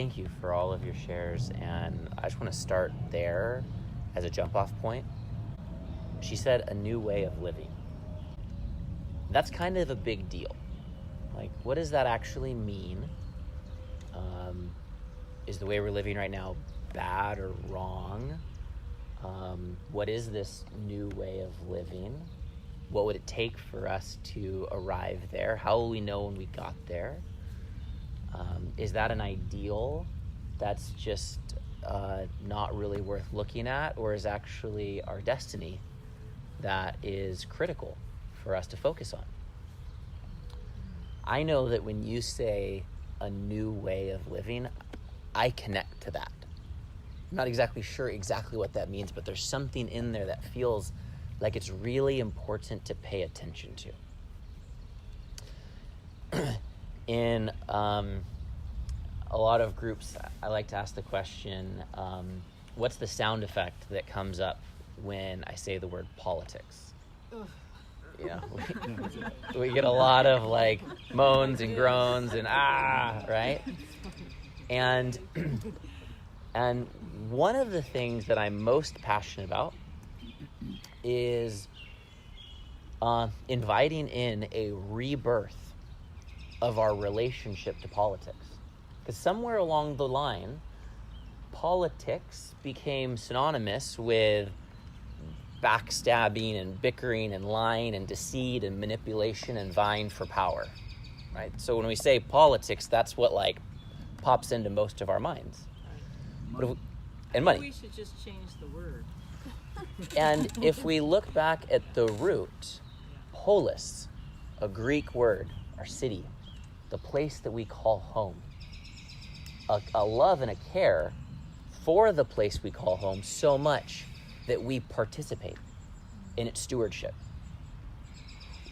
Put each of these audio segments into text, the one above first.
thank you for all of your shares, and I just want to start there as a jump-off point. She said a new way of living. That's kind of a big deal. Like, what does that actually mean? Is the way we're living right now bad or wrong? What is this new way of living? What would it take for us to arrive there? How will we know when we got there? Is that an ideal that's just not really worth looking at, or is actually our destiny that is critical for us to focus on? I know that when you say a new way of living, I connect to that. I'm not exactly sure exactly what that means, but there's something in there that feels like it's really important to pay attention to. In a lot of groups, I like to ask the question, what's the sound effect that comes up when I say the word politics? You know, we get a lot of like moans and groans and right? And one of the things that I'm most passionate about is inviting in a rebirth of our relationship to politics. Because somewhere along the line, politics became synonymous with backstabbing and bickering and lying and deceit and manipulation and vying for power, right? So when we say politics, that's what like pops into most of our minds. And money. We should just change the word. And if we look back at the root, polis, a Greek word, our city, the place that we call home, a love and a care for the place we call home so much that we participate in its stewardship.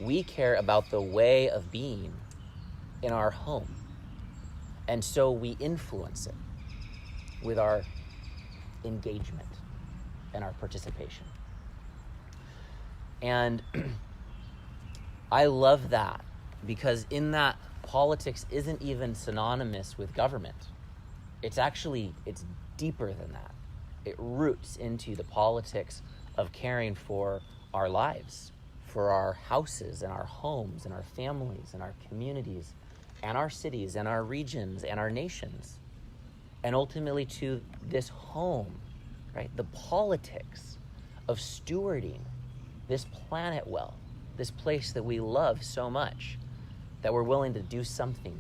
We care about the way of being in our home. And so we influence it with our engagement and our participation. And I love that, because in that, politics isn't even synonymous with government. It's deeper than that. It roots into the politics of caring for our lives, for our houses and our homes and our families and our communities and our cities and our regions and our nations, and ultimately to this home, right? The politics of stewarding this planet well, this place that we love so much, that we're willing to do something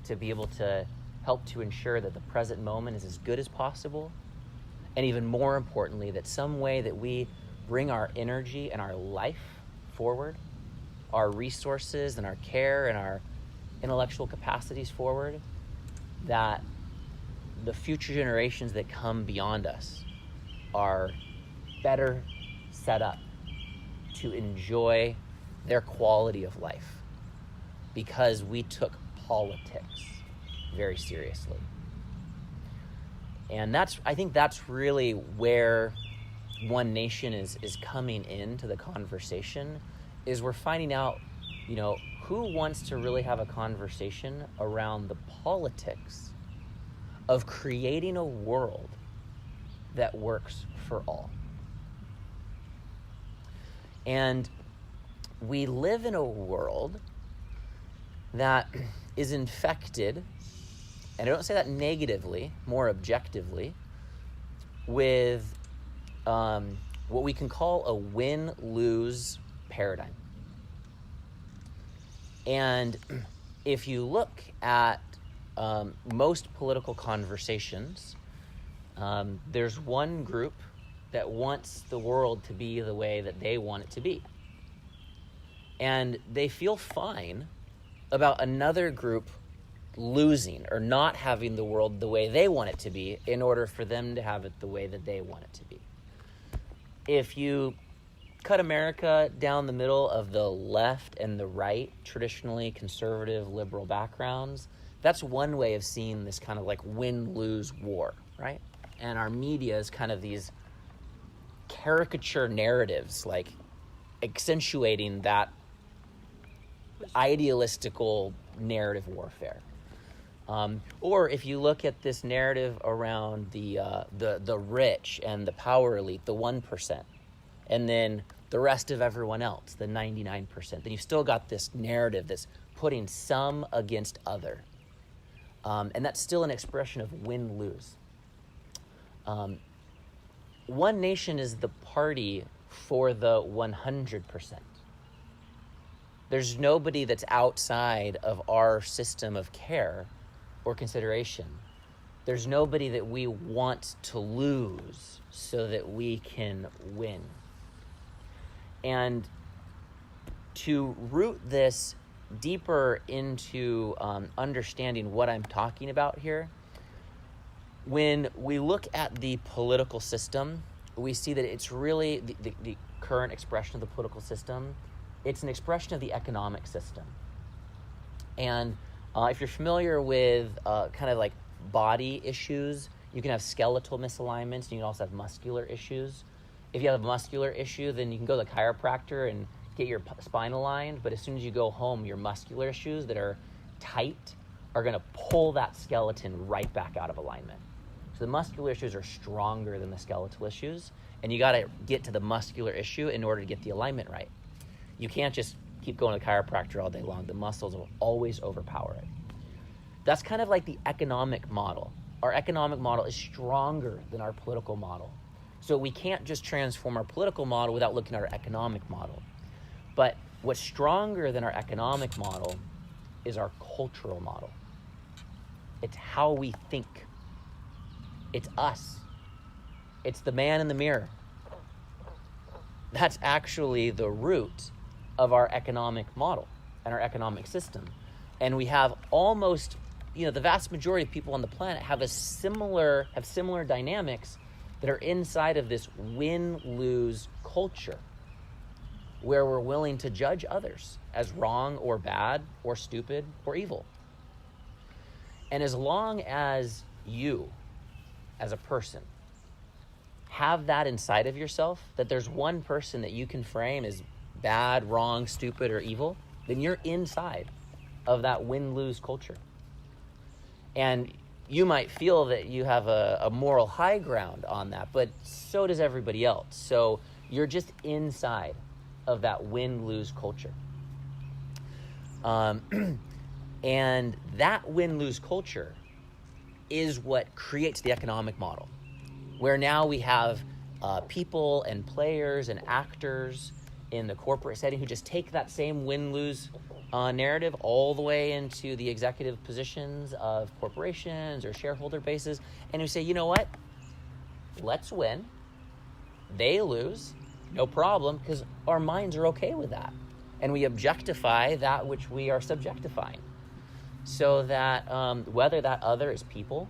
to be able to help to ensure that the present moment is as good as possible. And even more importantly, that some way that we bring our energy and our life forward, our resources and our care and our intellectual capacities forward, that the future generations that come beyond us are better set up to enjoy their quality of life, because we took politics very seriously. And I think that's really where OneNation is coming into the conversation, is we're finding out, who wants to really have a conversation around the politics of creating a world that works for all. And we live in a world that is infected, and I don't say that negatively, more objectively, with what we can call a win-lose paradigm. And if you look at most political conversations, there's one group that wants the world to be the way that they want it to be. And they feel fine about another group losing or not having the world the way they want it to be in order for them to have it the way that they want it to be. If you cut America down the middle of the left and the right, traditionally conservative, liberal backgrounds, that's one way of seeing this kind of like win-lose war, right? And our media is kind of these caricature narratives, like accentuating that idealistical narrative warfare. Or if you look at this narrative around the rich and the power elite, the 1%, and then the rest of everyone else, the 99%, then you've still got this narrative that's putting some against other. And that's still an expression of win-lose. One Nation is the party for the 100%. There's nobody that's outside of our system of care or consideration. There's nobody that we want to lose so that we can win. And to root this deeper into understanding what I'm talking about here, when we look at the political system, we see that it's really the current expression of the political system. It's an expression of the economic system. And if you're familiar with kind of like body issues, you can have skeletal misalignments, and you can also have muscular issues. If you have a muscular issue, then you can go to the chiropractor and get your spine aligned, but as soon as you go home, your muscular issues that are tight are going to pull that skeleton right back out of alignment. So the muscular issues are stronger than the skeletal issues, and you got to get to the muscular issue in order to get the alignment right. You can't just keep going to the chiropractor all day long. The muscles will always overpower it. That's kind of like the economic model. Our economic model is stronger than our political model. So we can't just transform our political model without looking at our economic model. But what's stronger than our economic model is our cultural model. It's how we think. It's us. It's the man in the mirror. That's actually the root of our economic model and our economic system. And we have almost, the vast majority of people on the planet have similar dynamics that are inside of this win-lose culture, where we're willing to judge others as wrong or bad or stupid or evil. And as long as you, as a person, have that inside of yourself, that there's one person that you can frame as bad, wrong, stupid, or evil, then you're inside of that win-lose culture. And you might feel that you have a moral high ground on that, but so does everybody else. So you're just inside of that win-lose culture. And that win-lose culture is what creates the economic model, where now we have people and players and actors in the corporate setting who just take that same win-lose narrative all the way into the executive positions of corporations or shareholder bases, and who say, you know what, let's win, they lose, no problem, because our minds are okay with that. And we objectify that which we are subjectifying. So that whether that other is people,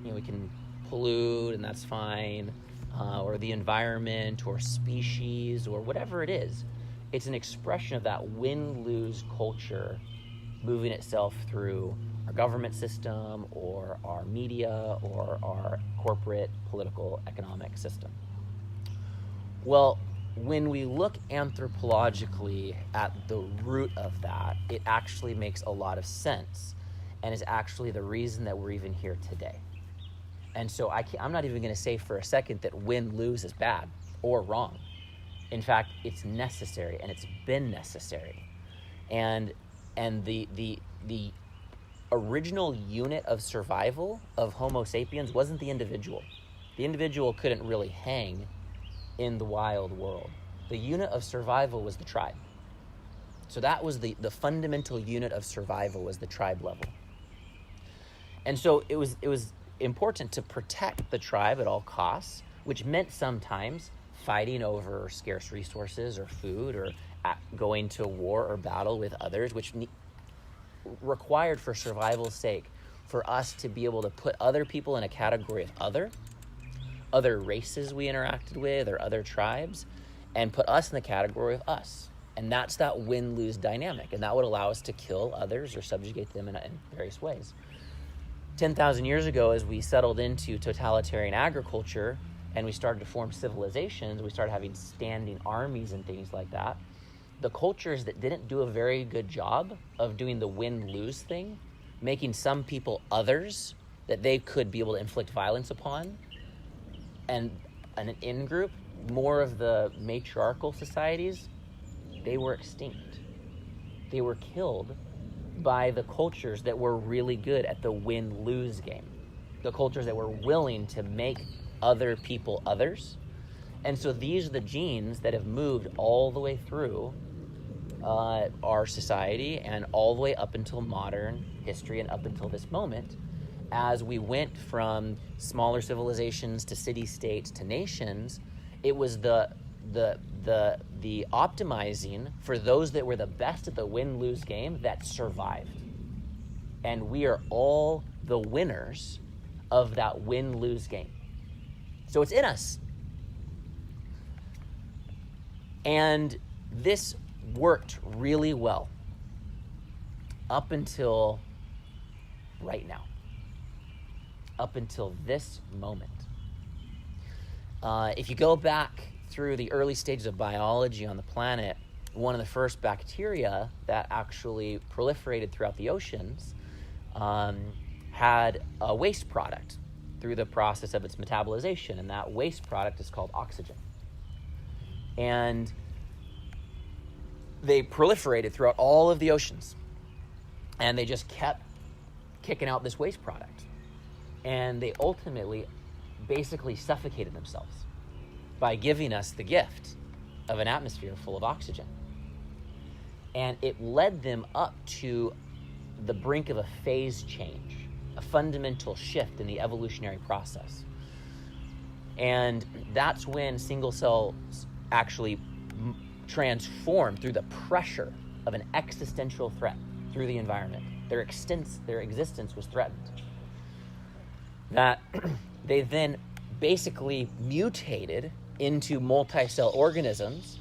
we can pollute and that's fine, or the environment or species or whatever it is, it's an expression of that win-lose culture moving itself through our government system or our media or our corporate, political, economic system. Well, when we look anthropologically at the root of that, it actually makes a lot of sense and is actually the reason that we're even here today. And so I'm not even going to say for a second that win-lose is bad or wrong. In fact, it's necessary, and it's been necessary. And the original unit of survival of Homo sapiens wasn't the individual. The individual couldn't really hang in the wild world. The unit of survival was the tribe. So that was the fundamental unit of survival, was the tribe level. And so it was important to protect the tribe at all costs, which meant sometimes fighting over scarce resources or food, or going to war or battle with others, which required, for survival's sake, for us to be able to put other people in a category of other races we interacted with or other tribes, and put us in the category of us. And that's that win-lose dynamic, and that would allow us to kill others or subjugate them in various ways. 10,000 years ago, as we settled into totalitarian agriculture and we started to form civilizations, we started having standing armies and things like that, the cultures that didn't do a very good job of doing the win-lose thing making some people others that they could be able to inflict violence upon, and an in-group, more of the matriarchal societies, they were extinct. They were killed by the cultures that were really good at the win-lose game. The cultures that were willing to make other people others. And so these are the genes that have moved all the way through our society and all the way up until modern history and up until this moment, as we went from smaller civilizations to city-states to nations. It was the optimizing for those that were the best at the win-lose game that survived. And we are all the winners of that win-lose game. So it's in us. And this worked really well up until right now, up until this moment. If you go back through the early stages of biology on the planet, one of the first bacteria that actually proliferated throughout the oceans had a waste product through the process of its metabolization, and that waste product is called oxygen. And they proliferated throughout all of the oceans, and they just kept kicking out this waste product. And they ultimately basically suffocated themselves by giving us the gift of an atmosphere full of oxygen. And it led them up to the brink of a phase change, a fundamental shift in the evolutionary process. And that's when single cells actually transformed through the pressure of an existential threat through the environment. Their existence was threatened. That they then basically mutated into multi-cell organisms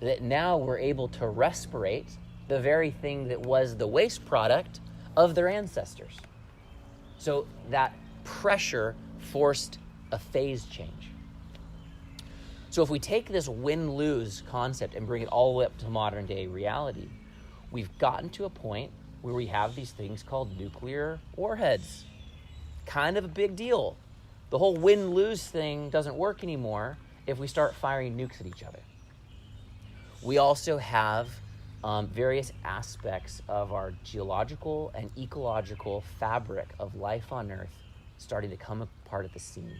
that now were able to respirate the very thing that was the waste product of their ancestors. So that pressure forced a phase change. So if we take this win-lose concept and bring it all the way up to modern day reality, we've gotten to a point where we have these things called nuclear warheads. Kind of a big deal. The whole win-lose thing doesn't work anymore if we start firing nukes at each other. We also have various aspects of our geological and ecological fabric of life on Earth starting to come apart at the seams.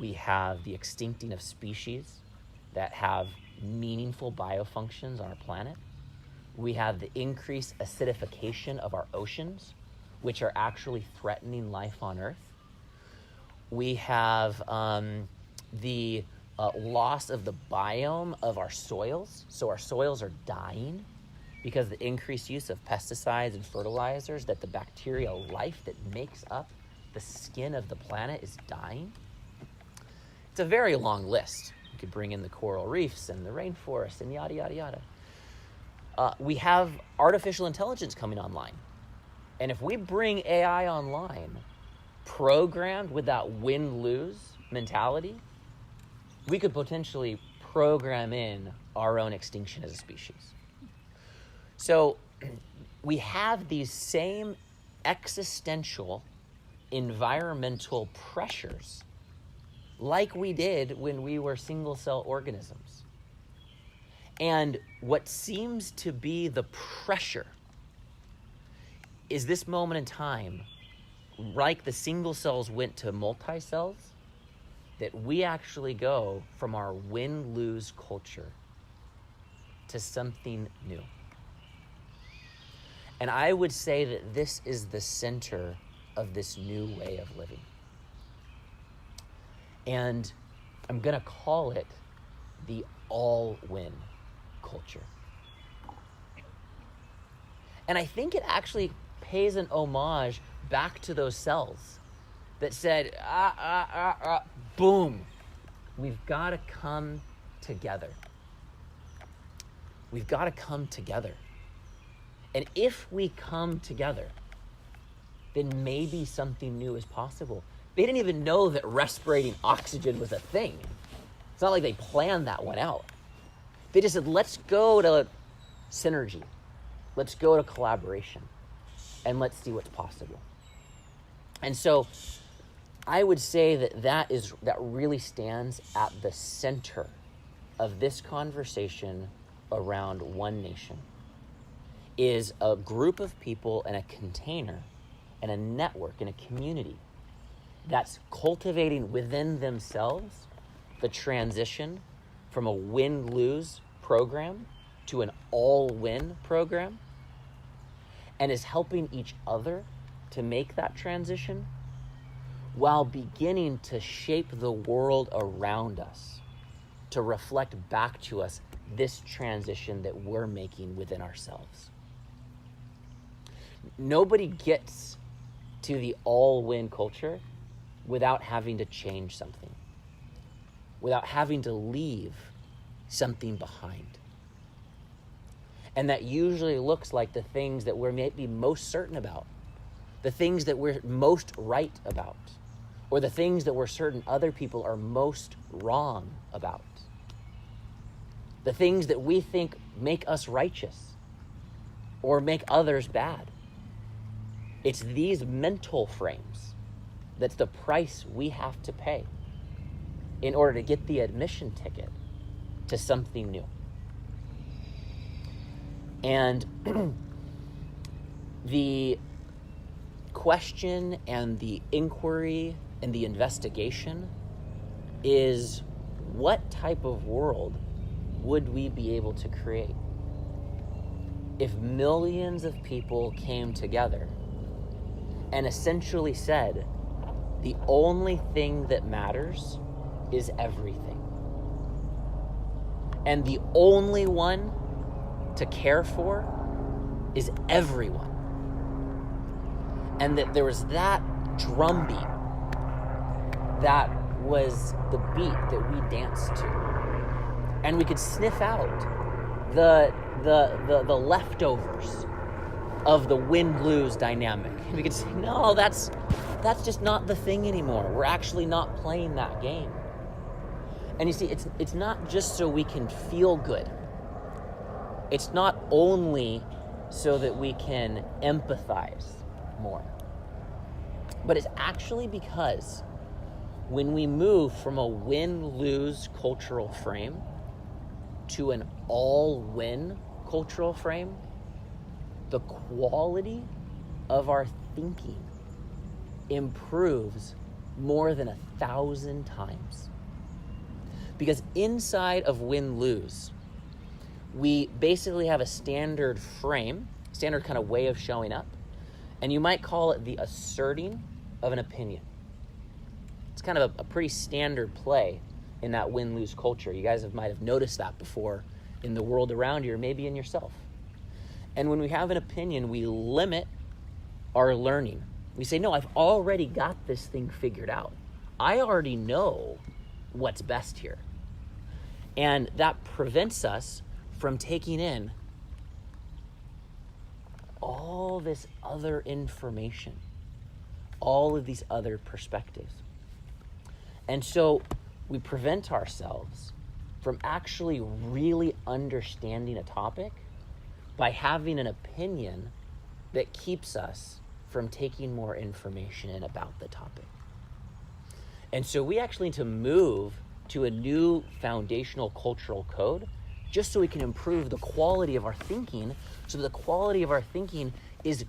We have the extincting of species that have meaningful biofunctions on our planet. We have the increased acidification of our oceans, which are actually threatening life on Earth. We have the loss of the biome of our soils. So our soils are dying because the increased use of pesticides and fertilizers, that the bacterial life that makes up the skin of the planet is dying. It's a very long list. You could bring in the coral reefs and the rainforest and yada, yada, yada. We have artificial intelligence coming online. And if we bring AI online, programmed with that win-lose mentality, we could potentially program in our own extinction as a species. So we have these same existential environmental pressures like we did when we were single-cell organisms. And what seems to be the pressure is this moment in time, like the single cells went to multi-cells, that we actually go from our win-lose culture to something new. And I would say that this is the center of this new way of living. And I'm going to call it the all-win culture. And I think it actually pays an homage back to those cells that said, boom, we've got to come together. We've got to come together. And if we come together, then maybe something new is possible. They didn't even know that respirating oxygen was a thing. It's not like they planned that one out. They just said, let's go to synergy. Let's go to collaboration. and let's see what's possible. And so I would say that really stands at the center of this conversation around OneNation, is a group of people and a container and a network and a community that's cultivating within themselves the transition from a win-lose program to an all-win program, and is helping each other to make that transition while beginning to shape the world around us to reflect back to us this transition that we're making within ourselves. Nobody gets to the all-win culture without having to change something, without having to leave something behind. And that usually looks like the things that we're maybe most certain about, the things that we're most right about, or the things that we're certain other people are most wrong about. The things that we think make us righteous or make others bad. It's these mental frames that's the price we have to pay in order to get the admission ticket to something new. And the question and the inquiry and the investigation is, what type of world would we be able to create if millions of people came together and essentially said, the only thing that matters is everything, and the only one to care for is everyone, and that there was that drumbeat that was the beat that we danced to, and we could sniff out the leftovers of the win-lose dynamic. And we could say, no, that's just not the thing anymore. We're actually not playing that game. And you see, it's not just so we can feel good. It's not only so that we can empathize more, but it's actually because when we move from a win-lose cultural frame to an all-win cultural frame, the quality of our thinking improves more than 1,000 times. Because inside of win-lose, we basically have a standard frame, standard kind of way of showing up, and you might call it the asserting of an opinion. It's kind of a pretty standard play in that win-lose culture. You guys might have noticed that before in the world around you, or maybe in yourself. And when we have an opinion, we limit our learning. We say, no, I've already got this thing figured out. I already know what's best here. And that prevents us from taking in all this other information, all of these other perspectives. And so we prevent ourselves from actually really understanding a topic by having an opinion that keeps us from taking more information in about the topic. And so we actually need to move to a new foundational cultural code just so we can improve the quality of our thinking, so the quality of our thinking is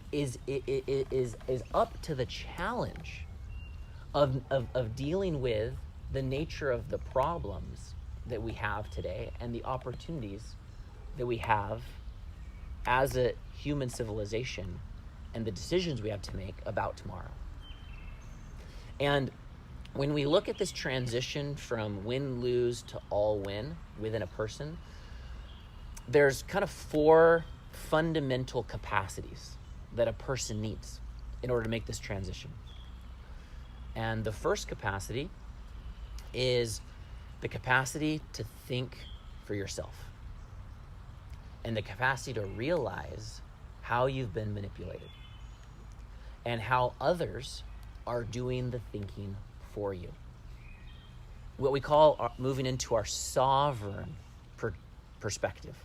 up to the challenge of dealing with the nature of the problems that we have today and the opportunities that we have as a human civilization and the decisions we have to make about tomorrow. And when we look at this transition from win-lose to all-win within a person, there's kind of 4 fundamental capacities that a person needs in order to make this transition. And the first capacity is the capacity to think for yourself and the capacity to realize how you've been manipulated and how others are doing the thinking for you. What we call moving into our sovereign perspective,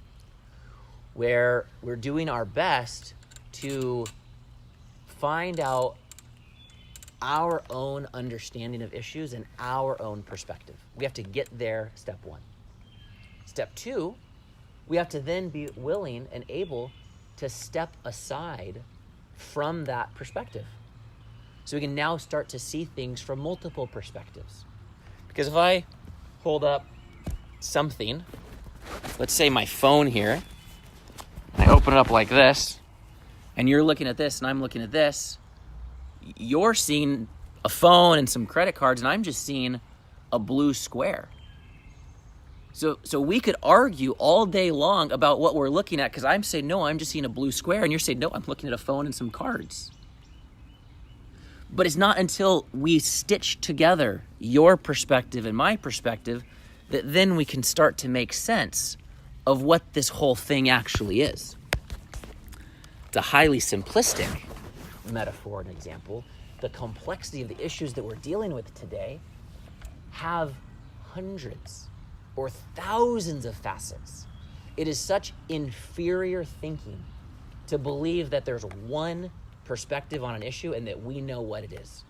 where we're doing our best to find out our own understanding of issues and our own perspective. We have to get there, step one. Step two, we have to then be willing and able to step aside from that perspective. So we can now start to see things from multiple perspectives. Because if I hold up something, let's say my phone here, I open it up like this, and you're looking at this and I'm looking at this, you're seeing a phone and some credit cards, and I'm just seeing a blue square. So we could argue all day long about what we're looking at, because I'm saying, no, I'm just seeing a blue square, and you're saying, no, I'm looking at a phone and some cards. But it's not until we stitch together your perspective and my perspective that then we can start to make sense of what this whole thing actually is. It's a highly simplistic metaphor and example. The complexity of the issues that we're dealing with today have hundreds or thousands of facets. It is such inferior thinking to believe that there's one perspective on an issue and that we know what it is.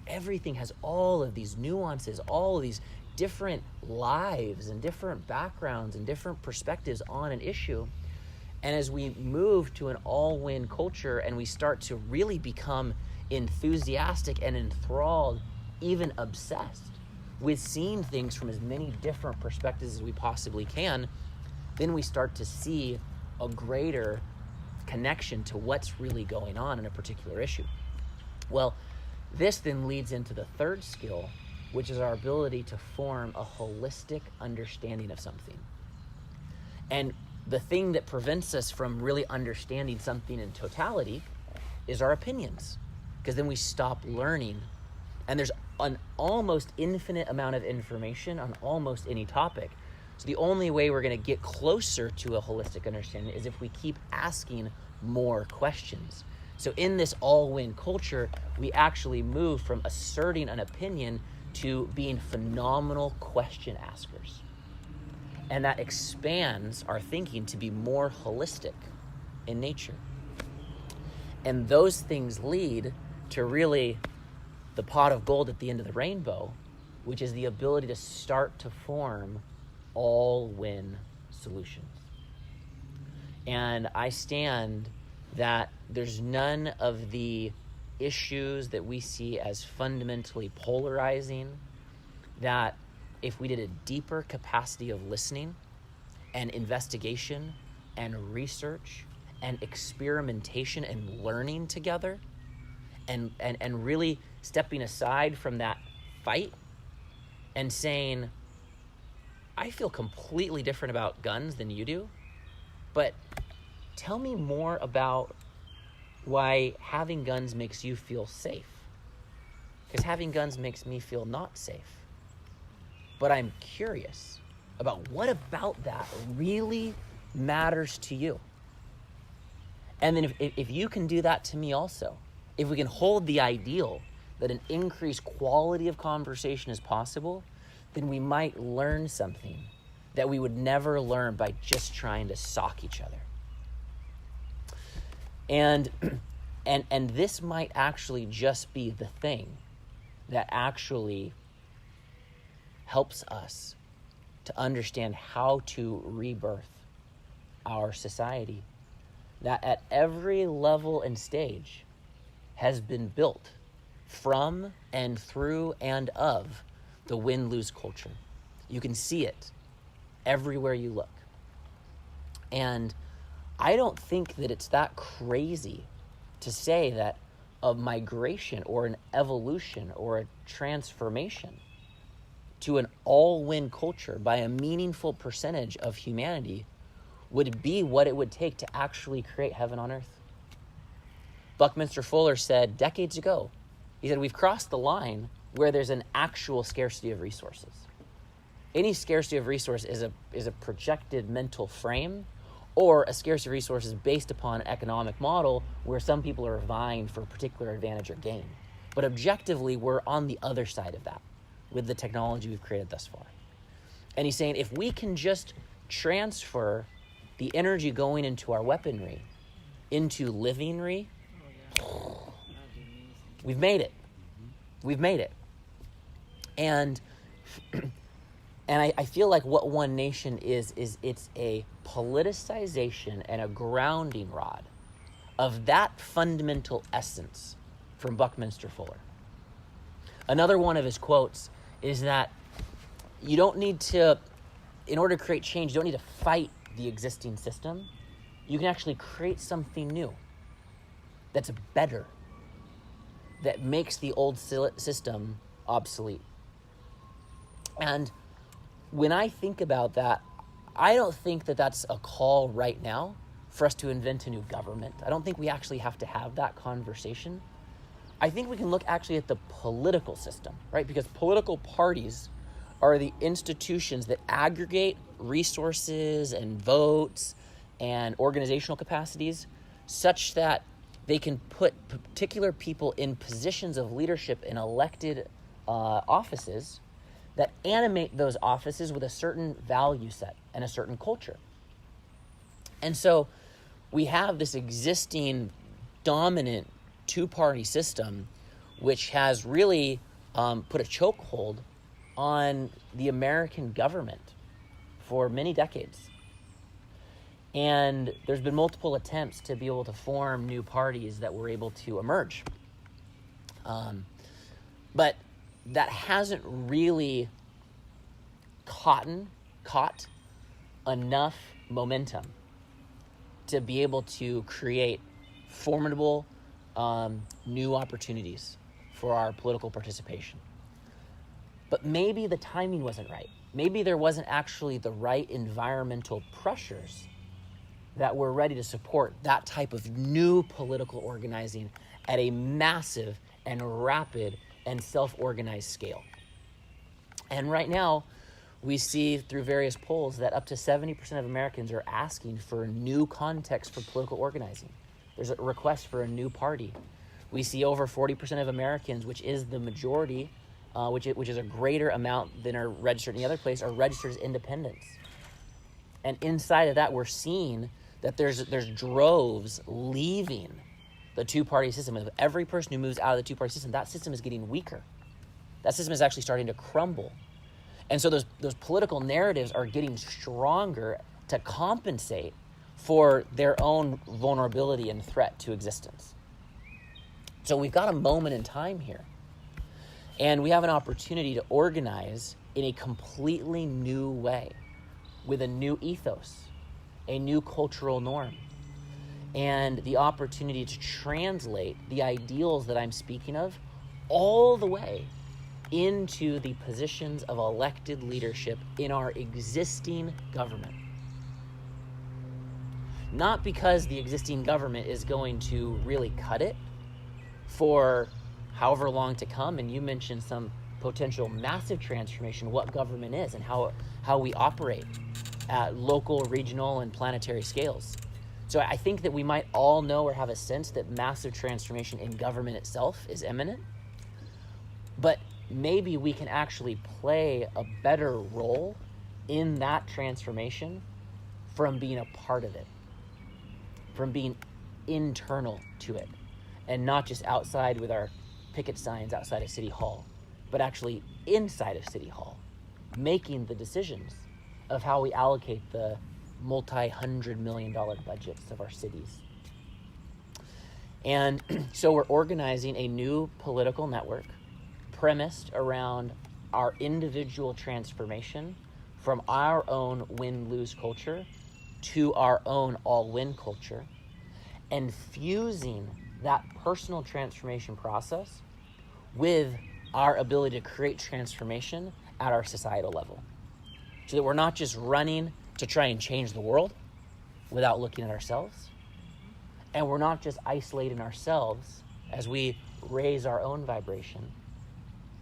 Everything has all of these nuances, all of these different lives and different backgrounds and different perspectives on an issue. And as we move to an all-win culture and we start to really become enthusiastic and enthralled, even obsessed with seeing things from as many different perspectives as we possibly can, then we start to see a greater connection to what's really going on in a particular issue. Well, this then leads into the third skill, which is our ability to form a holistic understanding of something. And the thing that prevents us from really understanding something in totality is our opinions, because then we stop learning. And there's an almost infinite amount of information on almost any topic. So the only way we're going to get closer to a holistic understanding is if we keep asking more questions. So in this all-win culture, we actually move from asserting an opinion to being phenomenal question askers. And that expands our thinking to be more holistic in nature. And those things lead to really the pot of gold at the end of the rainbow, which is the ability to start to form all-win solutions. And I stand that there's none of the issues that we see as fundamentally polarizing that if we did a deeper capacity of listening and investigation and research and experimentation and learning together and really stepping aside from that fight and saying, I feel completely different about guns than you do, but tell me more about why having guns makes you feel safe. Because having guns makes me feel not safe. But I'm curious about what about that really matters to you. And then if you can do that to me also, if we can hold the ideal that an increased quality of conversation is possible, then we might learn something that we would never learn by just trying to sock each other. And this might actually just be the thing that actually helps us to understand how to rebirth our society that at every level and stage has been built from and through and of the win-lose culture. You can see it everywhere you look. And I don't think that it's that crazy to say that a migration or an evolution or a transformation to an all-win culture by a meaningful percentage of humanity would be what it would take to actually create heaven on earth. Buckminster Fuller said decades ago, he said, we've crossed the line where there's an actual scarcity of resources. Any scarcity of resource is a projected mental frame, or a scarcity of resources based upon an economic model where some people are vying for a particular advantage or gain. But objectively, we're on the other side of that with the technology we've created thus far. And he's saying if we can just transfer the energy going into our weaponry into livingry, We've made it. We've made it. And I feel like what OneNation is it's a politicization and a grounding rod of that fundamental essence from Buckminster Fuller. Another one of his quotes is that you don't need to, in order to create change, you don't need to fight the existing system. You can actually create something new that's better, that makes the old system obsolete. And when I think about that, I don't think that that's a call right now for us to invent a new government. I don't think we actually have to have that conversation. I think we can look actually at the political system, right? Because political parties are the institutions that aggregate resources and votes and organizational capacities such that they can put particular people in positions of leadership in elected offices that animate those offices with a certain value set and a certain culture. And so we have this existing dominant two-party system which has really put a chokehold on the American government for many decades. And there's been multiple attempts to be able to form new parties that were able to emerge. But that hasn't really caught enough momentum to be able to create formidable new opportunities for our political participation. But maybe the timing wasn't right. Maybe there wasn't actually the right environmental pressures that were ready to support that type of new political organizing at a massive and rapid and self-organized scale. And right now, we see through various polls that up to 70% of Americans are asking for a new context for political organizing. There's a request for a new party. We see over 40% of Americans, which is the majority, which is a greater amount than are registered in the other place, are registered as independents. And inside of that, we're seeing that there's droves leaving the two-party system. And every person who moves out of the two-party system, that system is getting weaker. That system is actually starting to crumble. And so those political narratives are getting stronger to compensate for their own vulnerability and threat to existence. So we've got a moment in time here. And we have an opportunity to organize in a completely new way, with a new ethos, a new cultural norm, and the opportunity to translate the ideals that I'm speaking of all the way into the positions of elected leadership in our existing government. Not because the existing government is going to really cut it for however long to come, and you mentioned some potential massive transformation, what government is and how we operate at local, regional, and planetary scales. So I think that we might all know or have a sense that massive transformation in government itself is imminent, but maybe we can actually play a better role in that transformation from being a part of it, from being internal to it, and not just outside with our picket signs outside of City Hall, but actually inside of City Hall, making the decisions of how we allocate the multi-$100-million budgets of our cities. And so we're organizing a new political network premised around our individual transformation from our own win-lose culture to our own all-win culture, and fusing that personal transformation process with our ability to create transformation at our societal level, so that we're not just running to try and change the world without looking at ourselves, and we're not just isolating ourselves as we raise our own vibration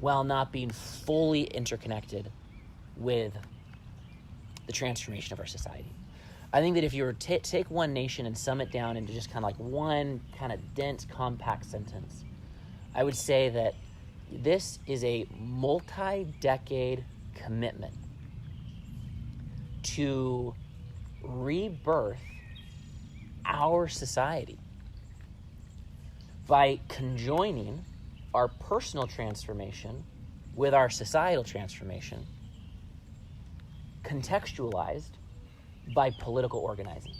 while not being fully interconnected with the transformation of our society. I think that if you were to take OneNation and sum it down into just kind of like one kind of dense, compact sentence, I would say that this is a multi-decade commitment to rebirth our society by conjoining our personal transformation with our societal transformation contextualized by political organizing.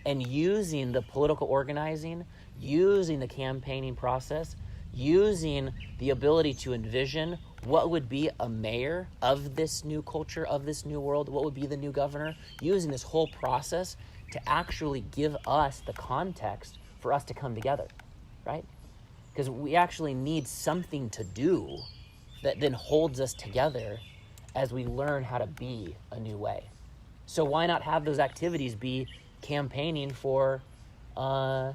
And using the political organizing, using the campaigning process, using the ability to envision what would be a mayor of this new culture, of this new world, what would be the new governor, using this whole process to actually give us the context for us to come together, right? Because we actually need something to do that then holds us together as we learn how to be a new way. So why not have those activities be campaigning for a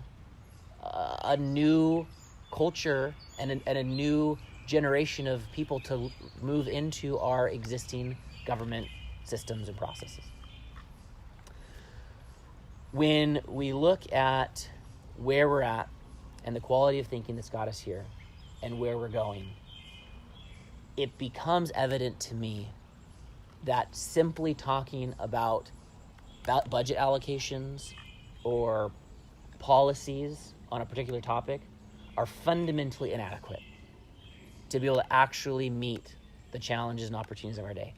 new culture and a new generation of people to move into our existing government systems and processes? When we look at where we're at and the quality of thinking that's got us here and where we're going, it becomes evident to me that simply talking about budget allocations or policies on a particular topic are fundamentally inadequate to be able to actually meet the challenges and opportunities of our day.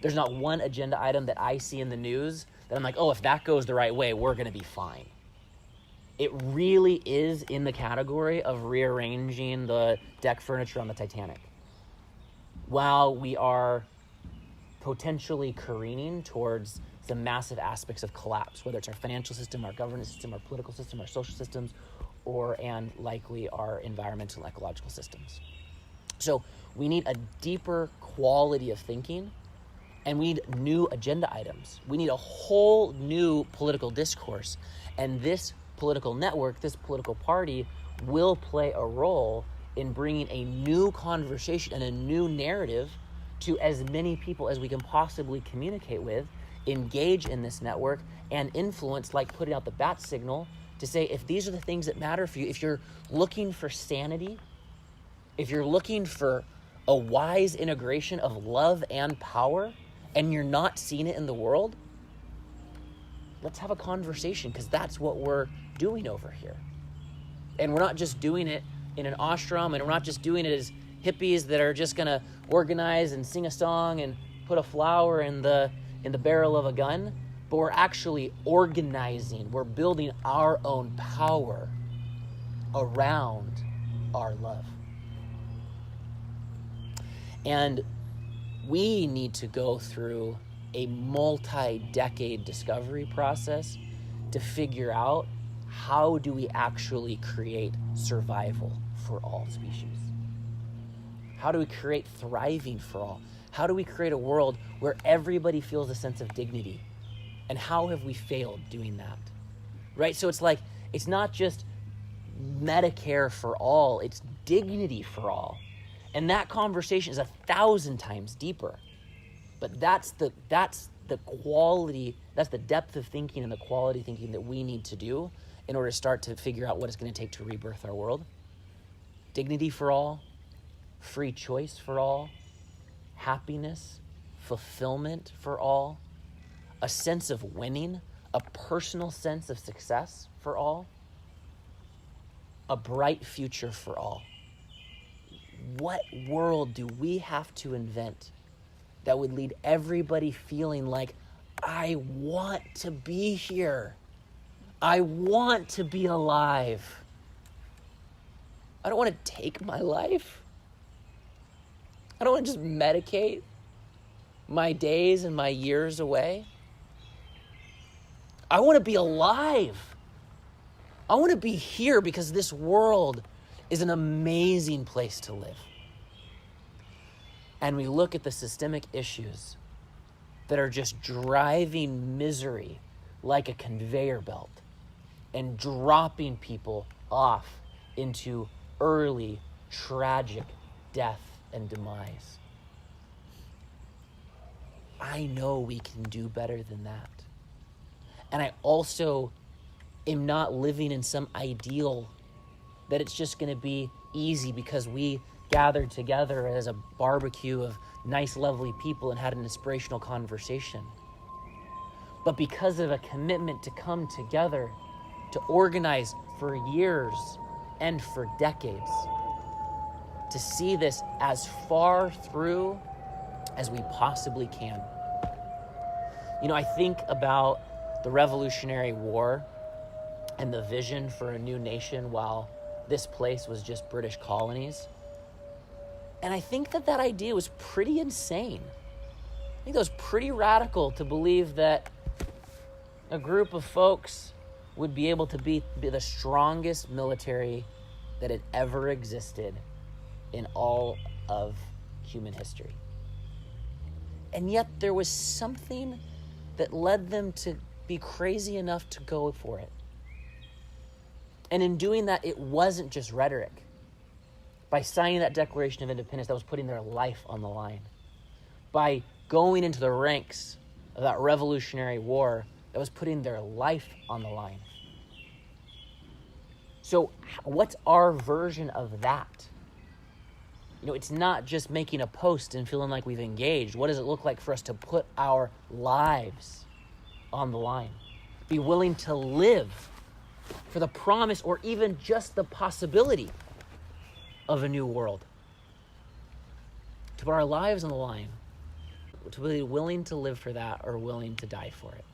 There's not one agenda item that I see in the news that I'm like, oh, if that goes the right way, we're going to be fine. It really is in the category of rearranging the deck furniture on the Titanic. While we are potentially careening towards some massive aspects of collapse, whether it's our financial system, our governance system, our political system, our social systems, and likely our environmental and ecological systems. So we need a deeper quality of thinking, and we need new agenda items. We need a whole new political discourse, and this political network, this political party will play a role in bringing a new conversation and a new narrative to as many people as we can possibly communicate with, engage in this network, and influence, like putting out the bat signal to say, if these are the things that matter for you, if you're looking for sanity, if you're looking for a wise integration of love and power, and you're not seeing it in the world, let's have a conversation, because that's what we're doing over here. And we're not just doing it in an ashram, and we're not just doing it as hippies that are just going to organize and sing a song and put a flower in the barrel of a gun, but we're actually organizing. We're building our own power around our love. And we need to go through a multi-decade discovery process to figure out, how do we actually create survival for all species? How do we create thriving for all? How do we create a world where everybody feels a sense of dignity? And how have we failed doing that? Right? So it's like, it's not just Medicare for all, it's dignity for all. And that conversation is 1,000 times deeper. But that's the quality, that's the depth of thinking and the quality of thinking that we need to do in order to start to figure out what it's going to take to rebirth our world. Dignity for all, free choice for all, happiness, fulfillment for all, a sense of winning, a personal sense of success for all, a bright future for all. What world do we have to invent that would lead everybody feeling like, I want to be here. I want to be alive. I don't want to take my life. I don't want to just medicate my days and my years away. I want to be alive. I want to be here because this world is an amazing place to live. And we look at the systemic issues that are just driving misery like a conveyor belt and dropping people off into early, tragic death and demise. I know we can do better than that. And I also am not living in some ideal that it's just going to be easy because we gathered together as a barbecue of nice, lovely people and had an inspirational conversation. But because of a commitment to come together, to organize for years, and for decades, to see this as far through as we possibly can. You know, I think about the Revolutionary War and the vision for a new nation while this place was just British colonies. And I think that that idea was pretty insane. I think that was pretty radical to believe that a group of folks would be able to be the strongest military that had ever existed in all of human history. And yet there was something that led them to be crazy enough to go for it. And in doing that, it wasn't just rhetoric. By signing that Declaration of Independence, that was putting their life on the line. By going into the ranks of that Revolutionary War, that was putting their life on the line. So what's our version of that? You know, it's not just making a post and feeling like we've engaged. What does it look like for us to put our lives on the line? Be willing to live for the promise or even just the possibility of a new world. To put our lives on the line. To be willing to live for that or willing to die for it.